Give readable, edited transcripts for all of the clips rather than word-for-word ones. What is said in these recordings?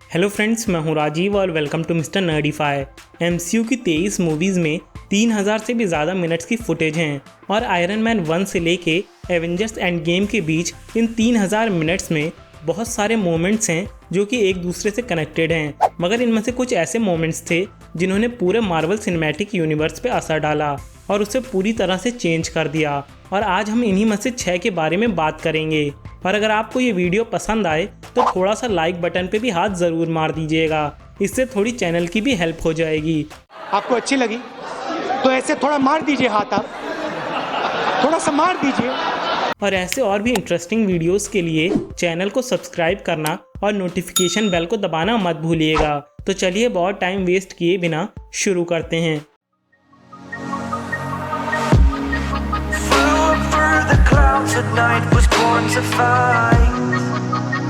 Hello friends, मैं हूं राजीव और वेलकम टू मिस्टर नर्डिफाई। एमसीयू की 23 मूवीज़ में 3000 से भी ज़्यादा मिनट्स की फुटेज हैं और आयरन मैन 1 से लेके एवेंजर्स एंड गेम के बीच इन 3000 मिनट्स में बहुत सारे मोमेंट्स हैं जो कि एक दूसरे से कनेक्टेड हैं। मगर इनमें से कुछ ऐसे मोमेंट्स थे जिन्होंने पूरे मार्वल सिनेमैटिक यूनिवर्स पे असर डाला और उसे पूरी तरह से चेंज कर दिया। और आज हम इन्हीं में से 6 के बारे में बात करेंगे। और अगर आपको ये वीडियो पसंद आए तो थोड़ा सा लाइक बटन पे भी हाथ ज़रूर मार दीजिएगा, इससे थोड़ी चैनल की भी हेल्प हो जाएगी। आपको अच्छी लगी तो ऐसे थोड़ा मार दीजिए, हाथ आप थोड़ा सा मार दीजिए। और ऐसे और भी इंटरेस्टिंग वीडियोस के लिए चैनल को सब्सक्राइब करना और नोटिफिकेशन बेल को दबाना मत भूलिएगा। तो चलिए बहुत टाइम वेस्ट किए बिना शुरू करते हैं। At night was born to fight.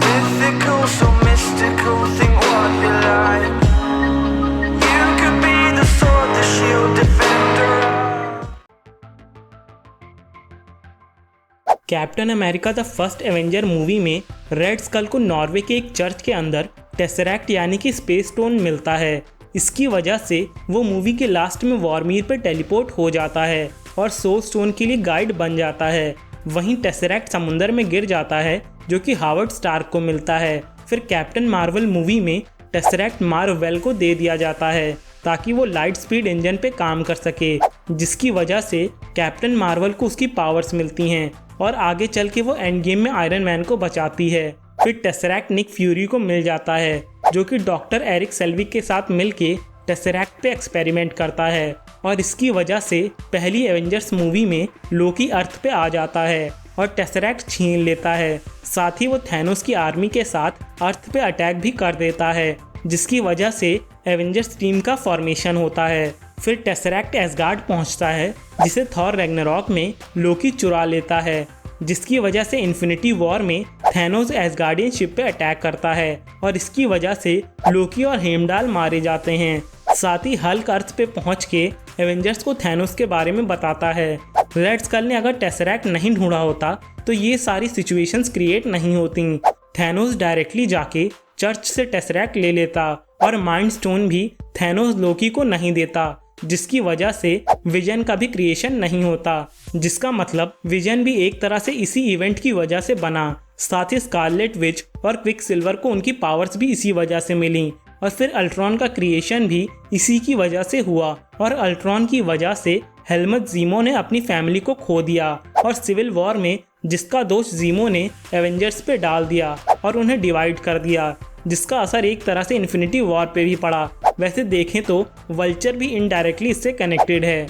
Mythical, so mystical, think what you like. You could be the sword, the shield, defender. Captain America the first Avenger movie में रेड स्कल को Norway के एक church के अंदर tesseract यानी कि space stone मिलता है। इसकी वजह से वो मूवी के लास्ट में वॉर्मीर पर टेलीपोर्ट हो जाता है और सोल स्टोन के लिए गाइड बन जाता है। वहीं टेसरैक्ट समुंदर में गिर जाता है जो कि हावर्ड स्टार्क को मिलता है। फिर कैप्टन मार्वल मूवी में टेसरैक्ट मार्वेल को दे दिया जाता है ताकि वो लाइट स्पीड इंजन पे काम कर सके, जिसकी वजह से कैप्टन मार्वल को उसकी पावर्स मिलती हैं और आगे चल के वो एंड गेम में आयरन मैन को बचाती है। फिर टेसरैक्ट निक फ्यूरी को मिल जाता है जो कि डॉक्टर एरिक सेल्विक के साथ मिलके टेसरैक्ट पे एक्सपेरिमेंट करता है और इसकी वजह से पहली एवेंजर्स मूवी में लोकी अर्थ पे आ जाता है और टेसरैक्ट छीन लेता है। साथ ही वो थैनोस की आर्मी के साथ अर्थ पे अटैक भी कर देता है, जिसकी वजह से एवेंजर्स टीम का फॉर्मेशन होता है। फिर टेसरैक्ट एसगार्ड पहुंचता है जिसे थॉर रैग्नारॉक में लोकी चुरा लेता है, जिसकी वजह से इन्फिनिटी वॉर में थैनोस एसगार्डियन शिप पे अटैक करता है और इसकी वजह से लोकी और हेमडाल मारे जाते हैं। साथ ही हल्क अर्थ पे पहुंच के एवेंजर्स को थैनोस के बारे में बताता है। रेड स्कल ने अगर टेसरैक्ट नहीं ढूंढा होता तो ये सारी सिचुएशंस क्रिएट नहीं होती। थैनोस डायरेक्टली जाके चर्च से टेसरैक्ट ले लेता और माइंड स्टोन भी थैनोस लोकी को नहीं देता, जिसकी वजह से विजन का भी क्रिएशन नहीं होता, जिसका मतलब विजन भी एक तरह से इसी इवेंट की वजह से बना। साथ ही स्कारलेट विच और क्विक सिल्वर को उनकी पावर्स भी इसी वजह से मिली और फिर अल्ट्रॉन का क्रिएशन भी इसी की वजह से हुआ और अल्ट्रॉन की वजह से हेलमट ज़ीमो ने अपनी फैमिली को खो दिया और सिविल वॉर में जिसका दोष ज़ीमो ने एवेंजर्स पे डाल दिया और उन्हें डिवाइड कर दिया, जिसका असर एक तरह से इन्फिनिटी वॉर पे भी पड़ा। वैसे देखें तो वल्चर भी इनडायरेक्टली इससे कनेक्टेड है।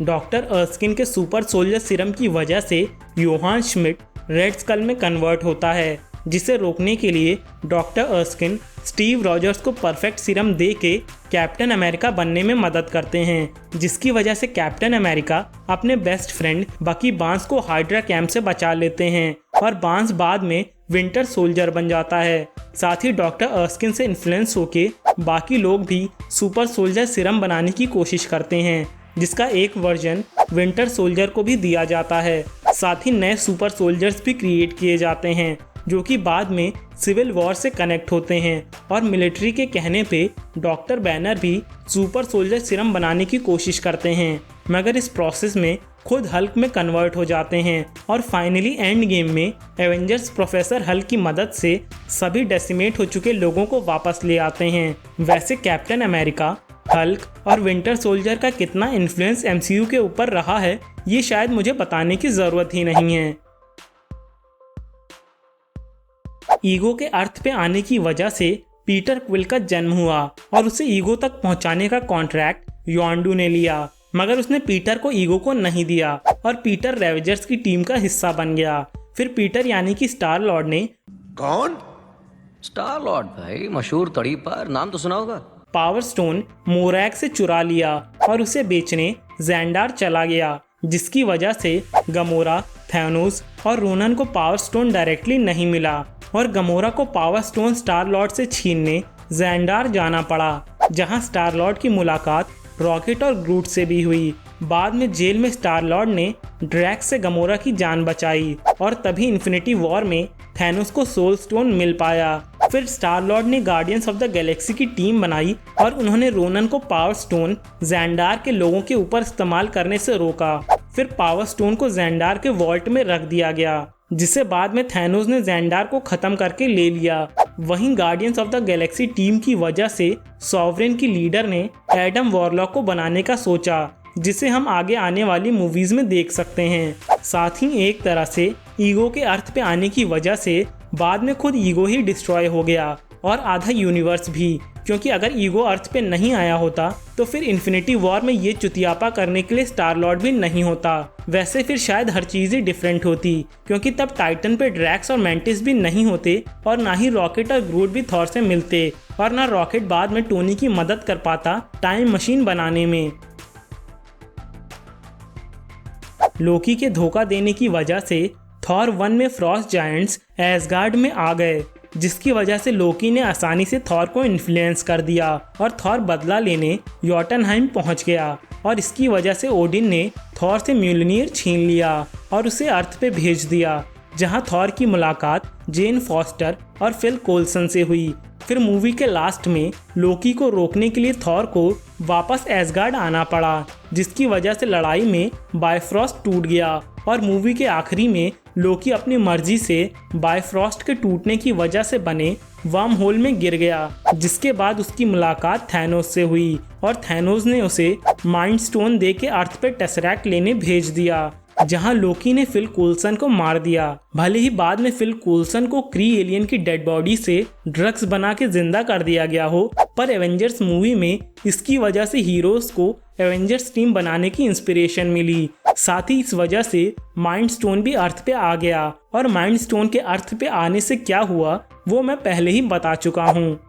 डॉक्टर अर्स्किन के सुपर सोल्जर सीरम की वजह से योहान श्मिड रेड स्कल में कन्वर्ट होता है, जिसे रोकने के लिए डॉक्टर अर्स्किन स्टीव रॉजर्स को परफेक्ट सीरम दे के कैप्टन अमेरिका बनने में मदद करते हैं, जिसकी वजह से कैप्टन अमेरिका अपने बेस्ट फ्रेंड बकी बार्न्स को हाइड्रा कैंप से बचा लेते हैं और बार्न्स बाद में विंटर सोल्जर बन जाता है। साथ ही डॉक्टर अर्स्किन से इन्फ्लुएंस होके बाकी लोग भी सुपर सोल्जर सीरम बनाने की कोशिश करते हैं, जिसका एक वर्जन विंटर सोल्जर को भी दिया जाता है। साथ ही नए सुपर सोल्जर्स भी क्रिएट किए जाते हैं जो कि बाद में सिविल वॉर से कनेक्ट होते हैं और मिलिट्री के कहने पे डॉक्टर बैनर भी सुपर सोल्जर सीरम बनाने की कोशिश करते हैं, मगर इस प्रोसेस में खुद हल्क में कन्वर्ट हो जाते हैं और फाइनली एंड गेम में एवेंजर्स प्रोफेसर हल्क की मदद से सभी डेसिमेट हो चुके लोगों को वापस ले आते हैं। वैसे कैप्टन अमेरिका, हल्क और विंटर सोल्जर का कितना इन्फ्लुएंस एमसीयू के ऊपर रहा है ये शायद मुझे बताने की ज़रूरत ही नहीं है। ईगो के अर्थ पे आने की वजह से पीटर क्विल का जन्म हुआ और उसे ईगो तक पहुंचाने का कॉन्ट्रैक्ट योंडू ने लिया, मगर उसने पीटर को ईगो को नहीं दिया और पीटर रेवेंजर्स की टीम का हिस्सा बन गया। फिर पीटर यानी कि स्टार लॉर्ड ने कौन? स्टार लॉर्ड भाई, मशहूर तड़ी पर नाम तो सुना होगा। पावर स्टोन मोरैक से चुरा लिया और उसे बेचने ज़ेंडार चला गया, जिसकी वजह से गमोरा, थैनोस और रोनन को पावर स्टोन डायरेक्टली नहीं मिला और गमोरा को पावर स्टोन स्टार लॉर्ड से छीनने ज़ेंडार जाना पड़ा, जहां स्टार लॉर्ड की मुलाकात रॉकेट और ग्रूट से भी हुई। बाद में जेल में स्टार लॉर्ड ने ड्रैक्स से गमोरा की जान बचाई और तभी इन्फिनिटी वॉर में थैनोस को सोल स्टोन मिल पाया। फिर स्टार लॉर्ड ने गार्डियंस ऑफ द गैलेक्सी की टीम बनाई और उन्होंने रोनन को पावर स्टोन ज़ेंडार के लोगों के ऊपर इस्तेमाल करने से रोका। फिर पावर स्टोन को ज़ेंडार के वॉल्ट में रख दिया गया, जिसे बाद में थैनोस ने ज़ेंडार को खत्म करके ले लिया। वहीं guardians of the Galaxy team की वजह से सॉवरेन की लीडर ने एडम वॉरलॉक को बनाने का सोचा, जिसे हम आगे आने वाली मूवीज में देख सकते हैं। साथ ही एक तरह से ईगो के अर्थ पे आने की वजह से बाद में खुद ईगो ही डिस्ट्रॉय हो गया और आधा यूनिवर्स भी, क्योंकि अगर ईगो अर्थ पे नहीं आया होता तो फिर इन्फिनिटी वॉर में ये चुतियापा करने के लिए स्टार लॉर्ड भी नहीं होता। वैसे फिर शायद हर चीज़ ही डिफरेंट होती, क्योंकि तब टाइटन पे ड्रैक्स और मैंटिस भी नहीं होते और ना ही रॉकेट और ग्रूट भी थॉर से मिलते, और ना रॉकेट बाद में टोनी की मदद कर पाता टाइम मशीन बनाने में। लोकी के धोखा देने की वजह से थॉर 1 में फ्रॉस्ट जायंट्स एसगार्ड में आ गए, जिसकी वजह से लोकी ने आसानी से थॉर को इन्फ्लुएंस कर दिया और थॉर बदला लेने योटनहाइम पहुंच गया, और इसकी वजह से ओडिन ने थॉर से म्यूल्नियर छीन लिया और उसे अर्थ पे भेज दिया, जहां थॉर की मुलाकात जेन फॉस्टर और फिल कोल्सन से हुई। फिर मूवी के लास्ट में लोकी को रोकने के लिए थॉर को वापस एसगार्ड आना पड़ा, जिसकी वजह से लड़ाई में बायफ्रॉस्ट टूट गया, और मूवी के आखिरी में लोकी अपनी मर्जी से बायफ्रॉस्ट के टूटने की वजह से बने वर्म होल में गिर गया, जिसके बाद उसकी मुलाकात थैनोस से हुई और थैनोस ने उसे माइंड स्टोन दे के अर्थ पे टेसरैक्ट लेने भेज दिया, जहां लोकी ने फिल कोल्सन को मार दिया। भले ही बाद में फिल कोल्सन को क्री एलियन की डेड बॉडी से ड्रग्स बना के जिंदा कर दिया गया हो, पर एवेंजर्स मूवी में इसकी वजह से हीरोज को एवेंजर्स टीम बनाने की इंस्पिरेशन मिली। साथ ही इस वजह से माइंड स्टोन भी अर्थ पे आ गया, और माइंड स्टोन के अर्थ पे आने से क्या हुआ वो मैं पहले ही बता चुका हूँ।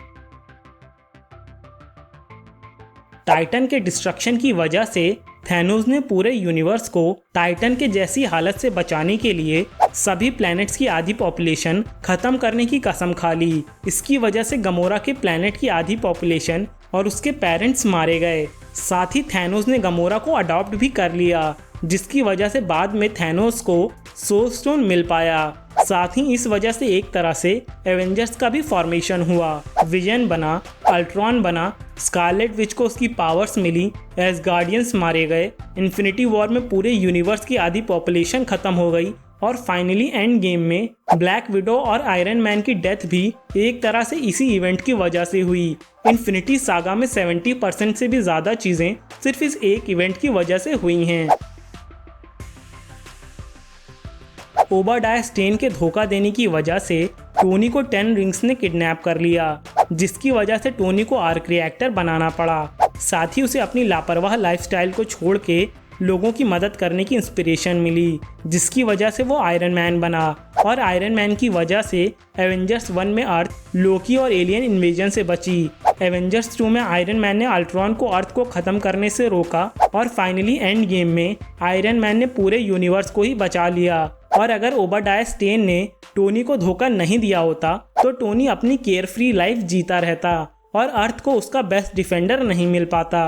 टाइटन के डिस्ट्रक्शन की वजह से थैनोस ने पूरे यूनिवर्स को टाइटन के जैसी हालत से बचाने के लिए सभी प्लैनेट्स की आधी पॉपुलेशन खत्म करने की कसम खा ली। इसकी वजह से गमोरा के प्लैनेट की आधी पॉपुलेशन और उसके पेरेंट्स मारे गए। साथ ही थैनोस ने गमोरा को अडॉप्ट भी कर लिया, जिसकी वजह से बाद में थैनोस को सोल स्टोन मिल पाया। साथ ही इस वजह से एक तरह से एवेंजर्स का भी फॉर्मेशन हुआ। विजन बना, अल्ट्रॉन बना, स्कारलेट विच को उसकी पावर्स मिली, एसगार्डियंस मारे गए, इन्फिनिटी वॉर में पूरे यूनिवर्स की आधी पॉपुलेशन खत्म हो गई, और फाइनली एंड गेम में ब्लैक विडो और आयरन मैन की डेथ भी एक तरह से इसी इवेंट की वजह से हुई। इन्फिनिटी सागा में 70% से भी ज़्यादा चीज़ें सिर्फ इस एक इवेंट की वजह से हुई हैं। ओबाडाय स्टेन के धोखा देने की वजह से टोनी को 10 रिंग्स ने किडनैप कर लिया, जिसकी वजह से टोनी को आर्क रिएक्टर बनाना पड़ा। साथ ही उसे अपनी लापरवाह लाइफस्टाइल को छोड़ के लोगों की मदद करने की इंस्पिरेशन मिली, जिसकी वजह से वो आयरन मैन बना, और आयरन मैन की वजह से एवेंजर्स 1 में अर्थ लोकी और एलियन इन्वेजन से बची। एवेंजर्स 2 में आयरन मैन ने अल्ट्रॉन को अर्थ को ख़त्म करने से रोका, और फाइनली एंड गेम में आयरन मैन ने पूरे यूनिवर्स को ही बचा लिया। और अगर ओबाडाय स्टेन ने टोनी को धोखा नहीं दिया होता तो टोनी अपनी केयर फ्री लाइफ जीता रहता और अर्थ को उसका बेस्ट डिफेंडर नहीं मिल पाता।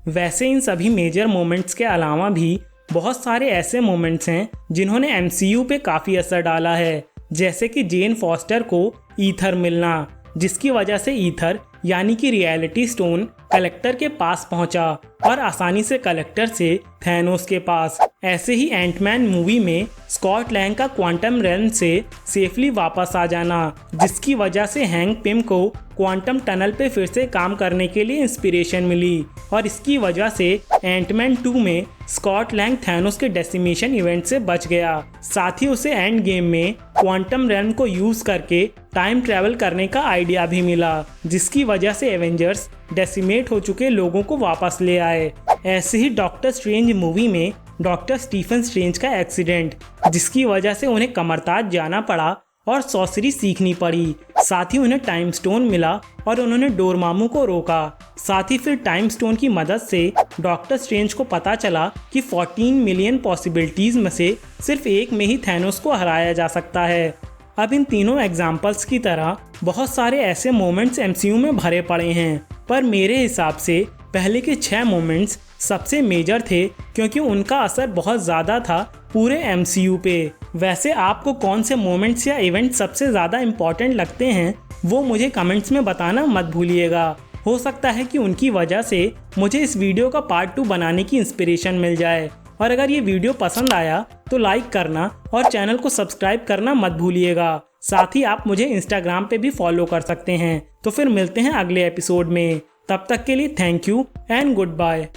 वैसे इन सभी मेजर मोमेंट्स के अलावा भी बहुत सारे ऐसे मोमेंट्स हैं जिन्होंने एमसीयू पे काफ़ी असर डाला है, जैसे कि जेन फॉस्टर को ईथर मिलना, जिसकी वजह से ईथर यानी कि रियलिटी स्टोन कलेक्टर के पास पहुंचा और आसानी से कलेक्टर से थैनोस के पास। ऐसे ही एंटमैन मूवी में स्कॉट लैंग का क्वांटम रेल्म से सेफली वापस आ जाना, जिसकी वजह से हैंक पिम को क्वांटम टनल पे फिर से काम करने के लिए इंस्पिरेशन मिली, और इसकी वजह से एंटमैन 2 में स्कॉट लैंग थैनोस के डेसिमेशन इवेंट से बच गया। साथ ही उसे एंड गेम में क्वांटम रेल्म को यूज करके टाइम ट्रैवल करने का आइडिया भी मिला, जिसकी वजह से एवेंजर्स डेसिमेट हो चुके लोगों को वापस ले आए। ऐसे ही डॉक्टर स्ट्रेंज मूवी में डॉक्टर स्टीफन स्ट्रेंज का एक्सीडेंट, जिसकी वजह से उन्हें कमरताज जाना पड़ा और सॉर्सरी सीखनी पड़ी। साथ ही उन्हें टाइम स्टोन मिला और उन्होंने डोरमामू को रोका। साथ ही फिर टाइम स्टोन की मदद से डॉक्टर स्ट्रेंज को पता चला कि 14 मिलियन पॉसिबिलिटीज में से सिर्फ एक में ही थैनोस को हराया जा सकता है। अब इन तीनों एग्जाम्पल्स की तरह बहुत सारे ऐसे मोमेंट्स एमसीयू में भरे पड़े हैं, पर मेरे हिसाब से पहले के 6 मोमेंट्स सबसे मेजर थे, क्योंकि उनका असर बहुत ज़्यादा था पूरे एमसीयू पे। वैसे आपको कौन से मोमेंट्स या इवेंट सबसे ज़्यादा इम्पॉर्टेंट लगते हैं वो मुझे कमेंट्स में बताना मत भूलिएगा। हो सकता है कि उनकी वजह से मुझे इस वीडियो का पार्ट 2 बनाने की इंस्पिरेशन मिल जाए। और अगर ये वीडियो पसंद आया तो लाइक करना और चैनल को सब्सक्राइब करना मत भूलिएगा। साथ ही आप मुझे इंस्टाग्राम पे भी फॉलो कर सकते हैं। तो फिर मिलते हैं अगले एपिसोड में। तब तक के लिए thank you and good bye.